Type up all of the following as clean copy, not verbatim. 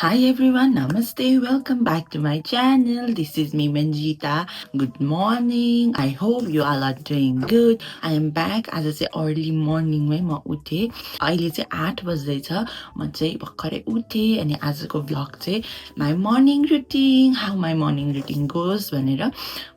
Hi everyone, namaste. Welcome back to my channel. This is me Manjita. Good morning. I hope you all are doing good. I am back. आज चाहिँ early मर्निङमै म उठेँ. अहिले चाहिँ 8 बज्दैछ. म चाहिँ भर्खरै उठेँ अनि आजको भ्लग चाहिँ my morning routine, how my morning routine goes भनेर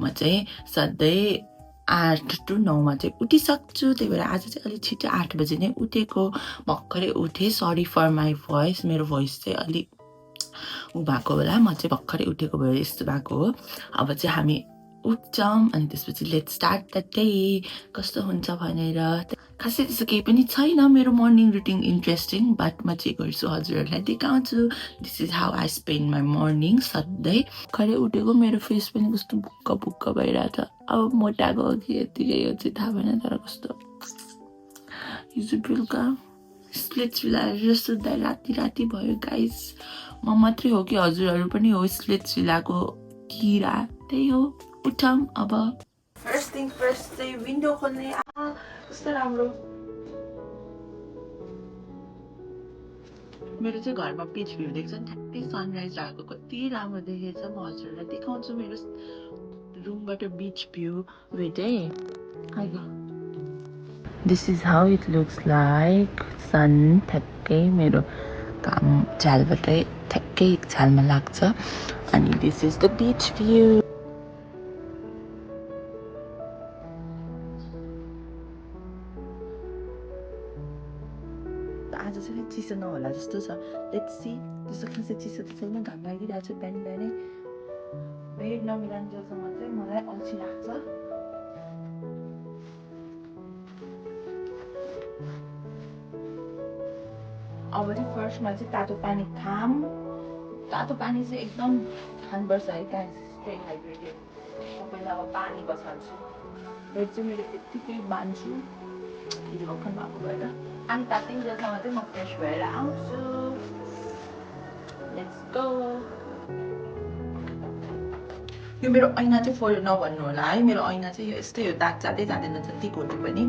म चाहिँ सधैँ 8 to 9 मा चाहिँ उठिसक्छु. त्यही भएर आज चाहिँ अलिक छिटो 8 बजे नै उठेको. भर्खरै उठेँ. Sorry for my voice. मेरो भोइस चाहिँ अलिक ऊ भएको होला. म चाहिँ भर्खरै उठेको भएर यस्तो भएको हो. अब चाहिँ हामी उठ्छौँ अनि त्यसपछि लेट्स स्टार्ट द डे. कस्तो हुन्छ भनेर खासै त्यस्तो केही पनि छैन. मेरो मर्निङ रुटिन इन्ट्रेस्टिङ बट म चाहिँ गर्छु हजुरहरूलाई देखाउँछु. This is how I spend my morning. सधैँ भर्खरै उठेको. मेरो फेस पनि कस्तो बुक्क बुक्क भइरहेछ. अब मोटाएको हो कि यतिकै हो चाहिँ थाहा भएन. तर कस्तो हिजो बेलुका स्प्लिट्स मिलाएर सुत्दा राति राति भयो गाइस. म मात्रै हो कि हजुरहरू पनि हो स्प्लिट्स मिलाएको किरा? त्यही हो. उठौँ अब. फर्स्ट थिङ फर्स्ट चाहिँ विन्डो खोल्ने. कस्तो राम्रो. मेरो चाहिँ घरमा पिच भ्यू देख्छ नि, ठ्याक्कै सनराइज भएको कति राम्रो देखेछ. म हजुरहरूलाई देखाउँछु मेरो रुमबाट बिच भ्यू भेटेँ. This is how it looks like. Sun ठ्याक्कै मेरो काम झ्यालबाटै ठ्याक्कै झ्यालमा लाग्छ. अनि this is the beach view. आज चाहिँ चिसो नहोला जस्तो छ. Let's see. त्यस्तो खासै चिसो त छैन. घाम लागिरहेको छ बिहान बिहानै. बेड नमिलान्जेलसम्म चाहिँ मलाई अल्छी लाग्छ. अब चाहिँ फर्स्टमा चाहिँ तातो पानी खाम. तातो पानी चाहिँ एकदम खानुपर्छ है गाइस. Stay hydrated. सबैलाई अब पानी बसाल्छु. बेड चाहिँ मेरो यत्तिकै बान्छु. हिजो भर्खर भएको भएर अनि तातिन्जेलसम्म चाहिँ म फ्रेस भएर आउँछु. Let's go. यो मेरो ऐना चाहिँ फोल्ड नभन्नु होला है. मेरो ऐना चाहिँ यो यस्तै हो. दाग जाँदै जाँदैन जति घोटे पनि.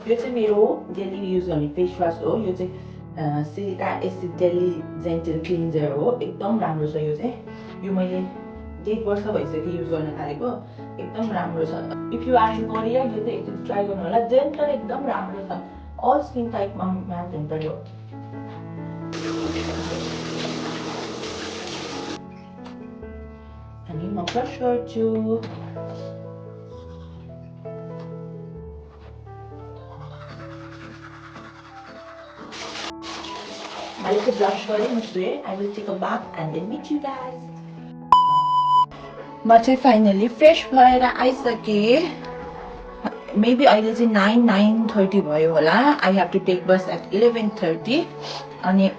यो चाहिँ मेरो डेली युज गर्ने फेस वास हो. यो चाहिँ silica acid daily gentle cleanser हो. एकदम राम्रो छ यो चाहिँ. यो मैले 1 वर्ष भइसक्यो युज गर्न थालेको. एकदम राम्रो छ. If you are in Korea यो चाहिँ एकचोटि ट्राई गर्नु होला. जेन्टल एकदम राम्रो छ. अल स्किन टाइपमा म्याच हुन्छ यो. अनि म ब्रस गर्छु. I will brush for it. I will take a bath and then meet you guys. म चाहिँ फाइनली फ्रेस भएर आइसकेँ. मेबी अहिले चाहिँ 9:30 भयो होला. I have to take bus at 11:30. अनि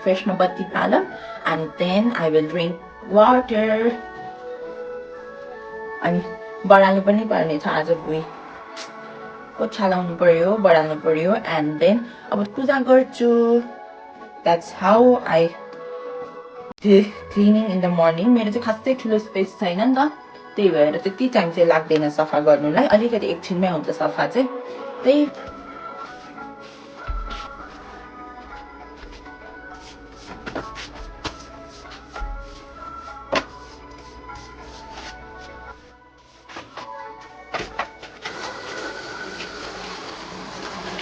फ्रेसमा बत्ती पालौँ and then I will drink water. अनि बढाल्नु पनि पर्ने छ आज भुइँ. पोछा लाउनु पर्यो, बढाल्नु पर्यो एन्ड देन अब पूजा गर्छु. That's how I cleaning in the morning. मेरो चाहिँ खासै ठुलो स्पेस छैन नि त. त्यही भएर त्यति टाइम चाहिँ लाग्दैन सफा गर्नुलाई. अलिकति एकछिनमै हुन्छ सफा चाहिँ. त्यही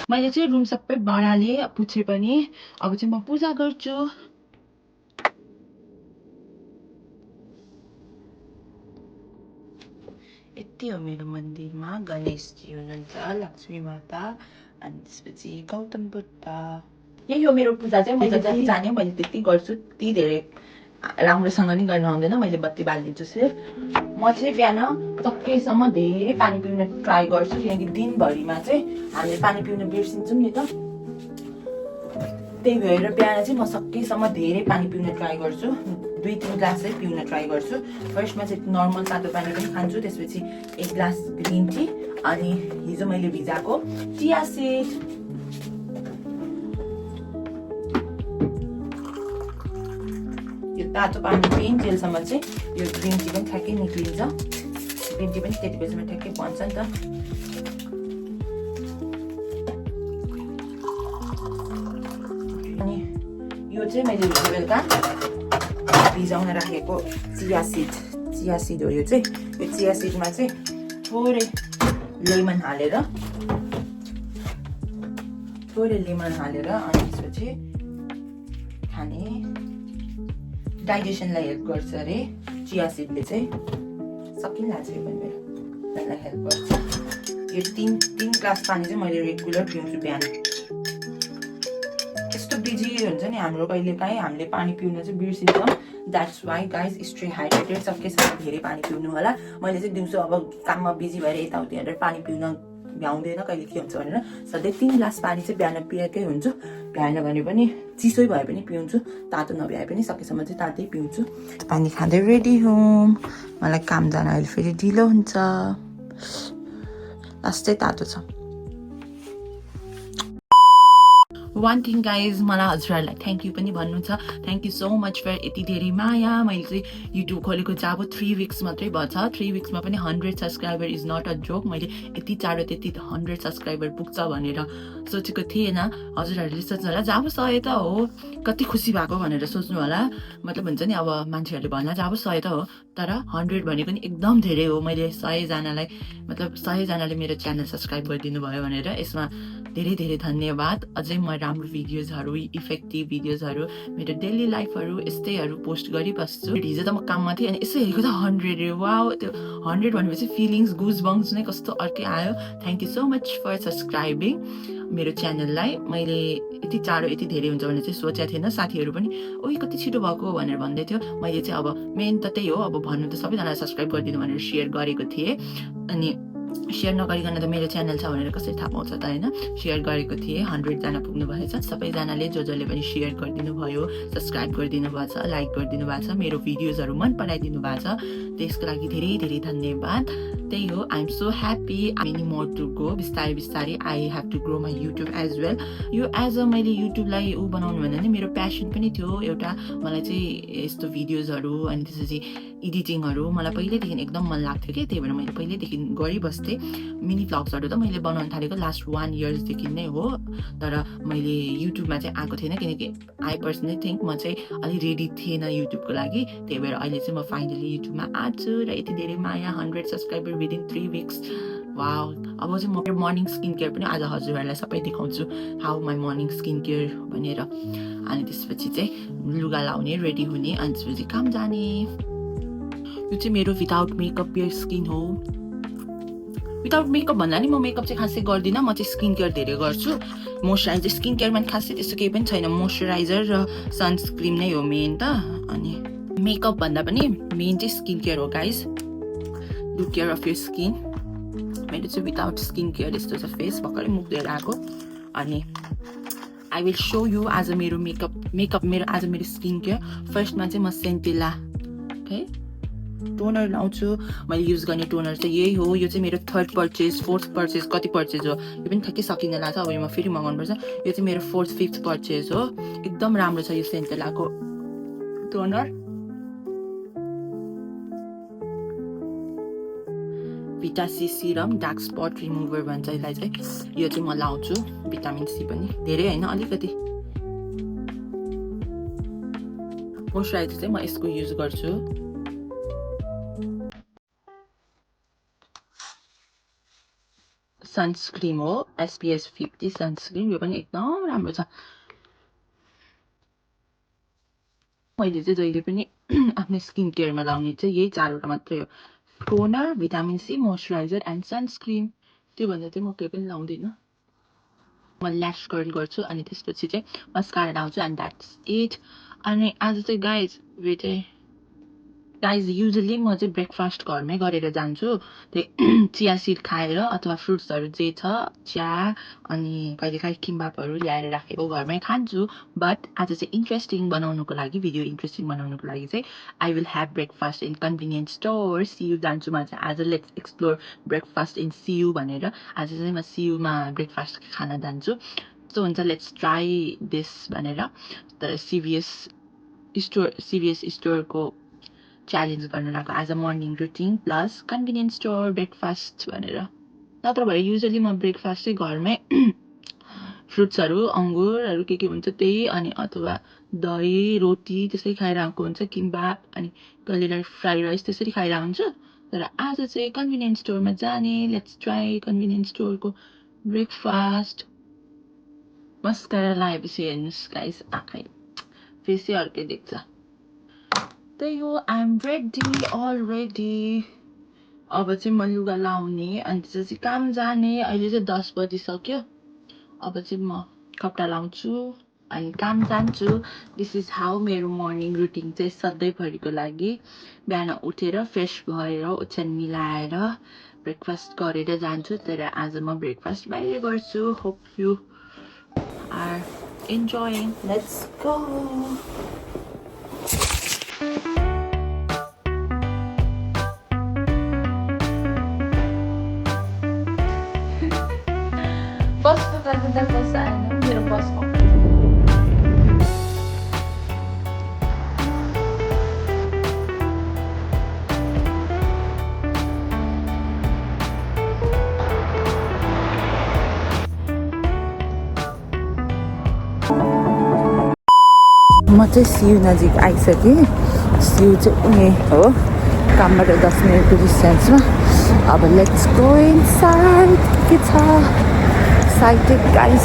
मैले चाहिँ रुम सबै बढालेँ. पुछे पनि. अब चाहिँ म पूजा गर्छु. यति हो मेरो मन्दिरमा. गणेशजी हुनुहुन्छ, लक्ष्मी माता अनि त्यसपछि गौतम बुद्ध. यही हो मेरो पूजा चाहिँ. मैले जति जाने मैले त्यति गर्छु. त्यति धेरै राम्रोसँग नि गर्न आउँदैन. मैले बत्ती बालिदिन्छु सिर्फ. म चाहिँ बिहान सकेसम्म धेरै पानी पिउन ट्राई गर्छु. किनकि दिनभरिमा चाहिँ हामीले पानी पिउन बिर्सिन्छौँ नि त. त्यही भएर बिहान चाहिँ म सकेसम्म धेरै पानी पिउन ट्राई गर्छु. 2-3 ग्लास चाहिँ पिउन ट्राई गर्छु. फर्स्टमा चाहिँ नर्मल तातो पानी पनि खान्छु. त्यसपछि 1 ग्लास ग्रिन टी अनि हिजो मैले भिजाएको चिया सिड. यो तातो पानी पिइन्जेलसम्म चाहिँ यो ग्रिन टी पनि ठ्याक्कै निक्लिन्छ. ग्रिन टी पनि त्यति बेलामा ठ्याक्कै बन्छ नि त. अनि चाहिँ मैले हिजो बेलुका भिजाउन राखेको चिया सिड हो यो चाहिँ। यो चिया सिडमा चाहिँ थोरै लेमन हालेर अनि त्यसपछि खाने डाइजेसनलाई हेल्प गर्छ अरे चिया सिडले चाहिँ। सकिन्छ यो पनि मेरो त्यसलाई हेल्प गर्छ। यो तीन ग्लास पानी चाहिँ मैले रेगुलर पिउँछु बिहान। यस्तो बिजी हुन्छ नि हाम्रो, कहिलेकाहीँ हामीले पानी पिउन चाहिँ बिर्सिन्छौँ। That's why guys stay hydrated, सकेसम्म धेरै पानी पिउनु होला। मैले चाहिँ दिउँसो अब काममा बिजी भएर यताउति हेरेर पानी पिउन भ्याउँदैन कहिले के हुन्छ भनेर सधैँ 3 ग्लास पानी चाहिँ बिहान पिएकै हुन्छु। भ्याएन भने पनि चिसै भए पनि पिउँछु, तातो नभ्याए पनि सकेसम्म चाहिँ तातै पिउँछु। पानी खाँदै रेडी हुँ, मलाई काम जान अहिले फेरि ढिलो हुन्छ। लास्टै तातो छ। वान थिङ गाइज, मलाई हजुरहरूलाई थ्याङ्क यू पनि भन्नु छ। Thank you so much for यति धेरै माया। मैले चाहिँ युट्युब खोलेको चाहिँ अब 3 विक्स मात्रै भएछ। 3 विक्समा पनि 100 subscriber is not a joke. मैले यति चाँडो त्यति 100 सब्सक्राइबर पुग्छ भनेर सोचेको थिएन। हजुरहरूले सोच्नु होला जब सय त हो, कति खुसी भएको भनेर सोच्नु होला। मतलब हुन्छ नि, अब मान्छेहरूले भन्ला जब सय त हो, तर 100 भनेको नि एकदम धेरै हो। मैले 100जनालाई, मतलब 100जनाले मेरो च्यानल सब्सक्राइब गरिदिनु भयो भनेर यसमा धेरै धेरै धन्यवाद। अझै म राम्रो भिडियोजहरू, इफेक्टिभ भिडियोजहरू, मेरो डेली लाइफहरू यस्तैहरू पोस्ट गरिबस्छु। हिजो त म काममा थिएँ अनि यसो हेरेको त 100 वाउ, त्यो 100 भनेपछि फिलिङ्स गुज बङ्स नै कस्तो अर्कै आयो। Thank you so much for subscribing मेरो च्यानललाई। मैले यति चाँडो यति धेरै हुन्छ भने चाहिँ सोचेको थिएन। साथीहरू पनि ओइ कति छिटो भएको भनेर भन्दै थियो। मैले चाहिँ अब मेन त त्यही हो, अब भन्नु त सबैजनालाई सब्सक्राइब गरिदिनु भनेर सेयर गरेको थिएँ। अनि सेयर नगरिकन त मेरो च्यानल छ भनेर कसरी थाहा पाउँछ त होइन। सेयर गरेको थिएँ, 100जना पुग्नु भएछ। सबैजनाले जसले पनि सेयर गरिदिनु भयो, सब्सक्राइब गरिदिनु भएको छ, लाइक गरिदिनु भएको छ, मेरो भिडियोजहरू मन पराइदिनु भएको छ, त्यसको लागि धेरै धेरै धन्यवाद। त्यही हो, I am so happy. Many more to go. बिस्तारै बिस्तारै I have to grow my YouTube as well. यो एज अ मैले युट्युबलाई बनाउनु भन्दा नि मेरो प्यासन पनि थियो एउटा। मलाई चाहिँ यस्तो भिडियोजहरू अनि त्यसपछि एडिटिङहरू मलाई पहिल्यैदेखि एकदम मन लाग्थ्यो कि, त्यही भएर मैले पहिल्यैदेखि गरिबस्थेँ। मिनी भ्लग्सहरू त मैले बनाउन थालेको लास्ट 1 इयर्सदेखि नै हो, तर मैले युट्युबमा चाहिँ आएको थिएन किनकि आई पर्सनली थिङ्क म चाहिँ अलिक रेडी थिएन युट्युबको लागि। त्यही भएर अहिले चाहिँ म फाइनली युट्युबमा आएको छु र यति धेरै माया, 100 सब्सक्राइबर विदिन 3 विक्स। वाउ। अब चाहिँ म मर्निङ स्किन केयर पनि आज हजुरहरूलाई सबै देखाउँछु, how my morning skin care भनेर। अनि त्यसपछि चाहिँ लुगा लाउने, रेडी हुने, अनि त्यसपछि काम जाने। यो चाहिँ मेरो विदाउट मेकअप बियर स्किन हो। विदाउट मेकअप भन्दा नि म मेकअप चाहिँ खासै गर्दिनँ। म चाहिँ स्किन केयर धेरै गर्छु। मोइस्चराइजर, स्किन केयरमा खासै त्यस्तो केही पनि छैन। मोइस्चराइजर र सनस्क्रिन नै हो मेन त। अनि मेकअप भन्दा पनि मेन चाहिँ स्किन केयर हो guys. Do care of your skin. मेरो चाहिँ विदाउट स्किन केयर यस्तो छ फेस, भर्खरै मुख धोएर आएको। अनि आई विल सो यु आज मेरो मेकअप मेरो आज मेरो स्किन केयर। फर्स्टमा चाहिँ म सेन्टेला टोनर लाउँछु। मैले युज गर्ने टोनर चाहिँ यही हो। यो चाहिँ मेरो 3rd पर्चेज 4th पर्चेज, कति पर्चेज हो यो पनि ठ्याक्कै सकिन लाग्छ। अब यो म फेरि मगाउनु पर्छ। यो चाहिँ मेरो 4th 5th पर्चेज हो। एकदम राम्रो छ यो सेन्टेलाको toner. Vita C serum dark spot remover भन्छ यसलाई चाहिँ। यो चाहिँ म लाउँछु। भिटामिन सी पनि धेरै होइन, अलिकति। मोइस्चराइजर चाहिँ म यसको युज गर्छु। सनस्क्रिन हो, SPF 50 सनस्क्रिन। यो पनि एकदम राम्रो छ। मैले चाहिँ जहिले पनि आफ्नो स्किन केयरमा लाउने चाहिँ यही 4वटा मात्रै हो, toner, vitamin C, moisturiser and sunscreen. त्योभन्दा चाहिँ म केही पनि लाउँदिनँ। म ल्यास कर्ल गर्छु अनि त्यसपछि चाहिँ मस्कारा लाउँछु एन्ड द्याट्स इट। अनि आज चाहिँ गाइज युजली म चाहिँ ब्रेकफास्ट घरमै गरेर जान्छु। त्यही चिया सिड खाएर अथवा फ्रुट्सहरू जे छ, चिया, अनि कहिलेकाहीँ किम्बापहरू ल्याएर राखेको घरमै खान्छु। बट आज चाहिँ इन्ट्रेस्टिङ बनाउनुको लागि, भिडियो इन्ट्रेस्टिङ बनाउनुको लागि चाहिँ I will have breakfast in convenience store. See you जान्छु म चाहिँ आज। Let's explore breakfast in see you भनेर आज चाहिँ म सियुमा ब्रेकफास्ट खान जान्छु। सो हुन्छ लेट्स ट्राई दिस भनेर। तर सिभिएस स्टोरको च्यालेन्ज गर्न लाग्यो आज morning routine plus convenience store breakfast भनेर। नत्र भए युजली म ब्रेकफास्ट चाहिँ घरमै फ्रुट्सहरू अङ्गुरहरू के हुन्छ त्यही अनि अथवा दही रोटी त्यसै खाइरहेको हुन्छ किम्बाप अनि कहिले फ्राई राइस त्यसरी खाइरहेको हुन्छ तर आज चाहिँ कन्भिनियन्स स्टोरमा जाने लेट्स ट्राई कन्भिनियन्स स्टोरको ब्रेकफास्ट मस्कारा लगाएपछि हेर्नुहोस् गाइस आँखै फेसै अर्कै देख्छ त्यही हो आइएम रेडी अलरेडी अब चाहिँ म लुगा लाउने अनि त्यसपछि काम जाने अहिले चाहिँ 10 बजिसक्यो अब चाहिँ म कपडा लाउँछु अनि काम जान्छु दिस इज हाउ मेरो मर्निङ रुटिन चाहिँ सधैँभरिको लागि बिहान उठेर फ्रेस भएर ओछ्यान मिलाएर ब्रेकफास्ट गरेर जान्छु तर आज म ब्रेकफास्ट बाहिर गर्छु hope you are enjoying let's go बसको कारण बस आएन मेरो बसको म चाहिँ सिउ नजिक आइसकेँ सिउ चाहिँ उनी हो कामबाट 10 मिनटको डिस्टेन्समा अब लेट्स गो इनसाइड के छ एक्साइटेड गाइस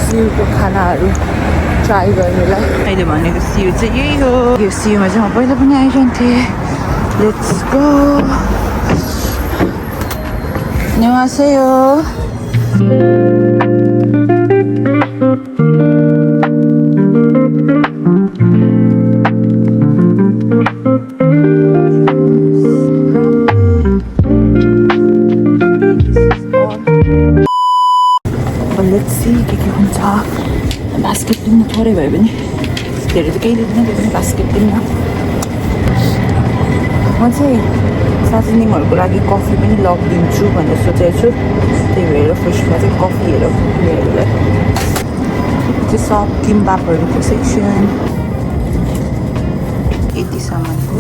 सिउको खानाहरू ट्राई गर्नुलाई अहिले भनेको सिउ चाहिँ यही हो यो सिउमा चाहिँ म पहिला पनि आइरहन्थेँ लेट्स गो 안녕하세요 Let's see के हुन्छ बास्केट किन्न थोरै भयो भने धेरै त केही लिँदैन भने बास्केट किन्न म चाहिँ साथीनिङहरूको लागि कफी पनि लगिदिन्छु भनेर सोचेको छु त्यही भएर फर्स्टमा चाहिँ कफीहरू उनीहरूलाई त्यो सब किम्बापहरूको सेक्सन यति सामानको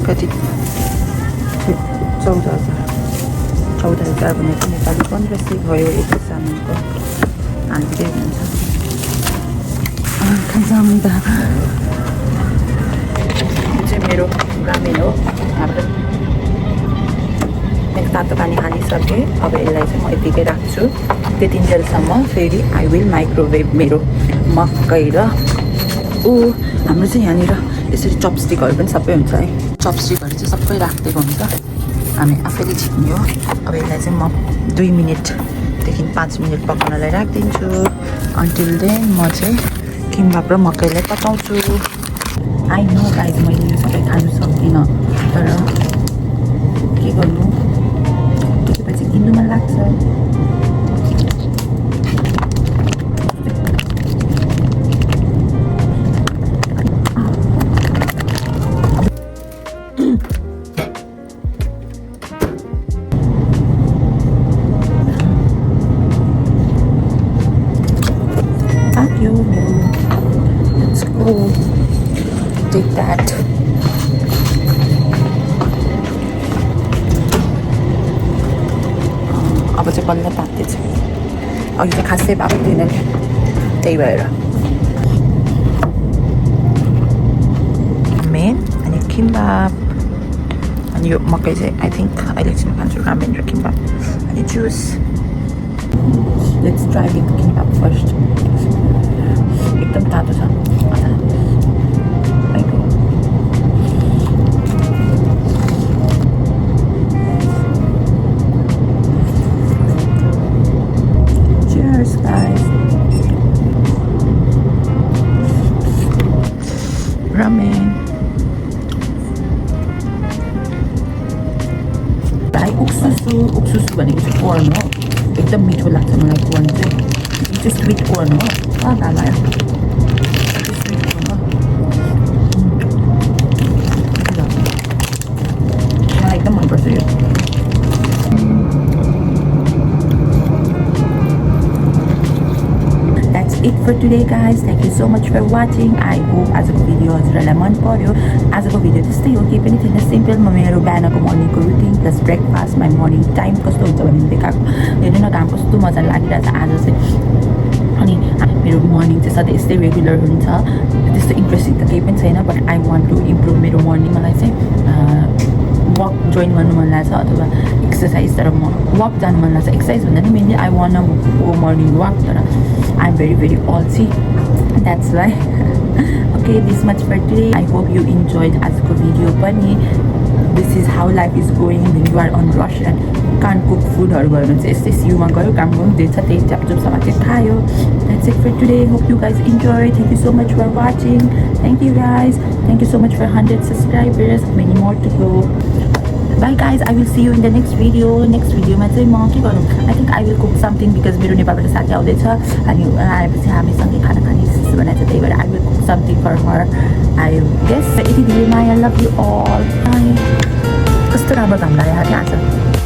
कति 14,000 भनेको नेपाली 1500 भयो यति सामानको हाल्दै हुन्छ खाजामुदा चाहिँ मेरो रामेन हो हाम्रो मैले तातो पानी हालिसकेँ अब यसलाई चाहिँ म यतिकै राख्छु त्यतिन्जेलसम्म फेरि आई विल माइक्रोवेभ मेरो मकै र हाम्रो चाहिँ यहाँनिर यसरी चपस्टिकहरू पनि सबै हुन्छ है चपस्टिकहरू चाहिँ सबै राखिदिएको हुन्छ हामी आफैले छिप्ने हो अब यसलाई चाहिँ म 2 मिनटदेखि 5 मिनट पकाउनलाई राखिदिन्छु अन्टिल देन म चाहिँ किम्बाप र मकैलाई पकाउँछु आई नो गाइस मैले यो सबै खानु सक्दिनँ तर के गर्नु त्यसपछि किन्नु मन लाग्छ Let's go take that. अब चाहिँ बल्ल तात्दैछ अघि चाहिँ खासै भएको थिएन नि त्यही भएर मेन अनि किम्बाप अनि यो मकै चाहिँ आई थिङ्क अहिले चाहिँ खान्छु रामेन र किम्बाप अनि juice let's try with kimbap first एकदम तातो छ Cheers guys ramen भाइ उक्सुसु भनेको चाहिँ कर्न हो एकदम मिठो लाग्छ मलाई कर्न चाहिँ त्यो स्विट कर्न हो मलाई एकदम मनपर्छ यो That's it for today guys. Thank you so much for watching. I hope आजको भिडियो हजुरहरूलाई मन पर्यो आजको भिडियो त्यस्तै हो केही पनि थिएन सिम्पल म मेरो बिहानको मर्निङको routine plus breakfast my morning time कस्तो हुन्छ भने देखाएको हेर्नु न घाम कस्तो मजा लागिरहेछ आज चाहिँ सधैँ यस्तै रेगुलर हुन्छ त्यस्तो इन्ट्रेस्टिङ त केही पनि छैन but I want to improve मेरो मर्निङ मलाई चाहिँ वक जोइन गर्नु मन लाग्छ अथवा एक्सर्साइज तर म वक जानु मन लाग्छ एक्सर्साइज भन्दा नि mainly I want go morning walk तर आई एम भेरी भेरी अल्छी that's why okay this much for today I hope you enjoyed आजको भिडियो पनि this is how life is going when you are on rush and can cook फुडहरू भयो भने चाहिँ यस्तै सिउमा गयो काम गर्नु दिन्छ त्यही च्यापचुपसँग चाहिँ खायो that's it for today hope you guys enjoy thank you so much for watching thank you guys thank you so much for 100 subscribers many more to go Bye guys, I will see you in the next video. Next video ma चाहिँ म के गर्नु I think I will cook something because मेरो नेपालबाट साथी आउँदैछ अनि आएपछि हामी सँगै खाना खाने भनेर चाहिँ त्यही भएर I will cook something for her. I guess यति भिडियोमा I love you all. Bye. कस्तो राम्रो घाम लागेको छ आज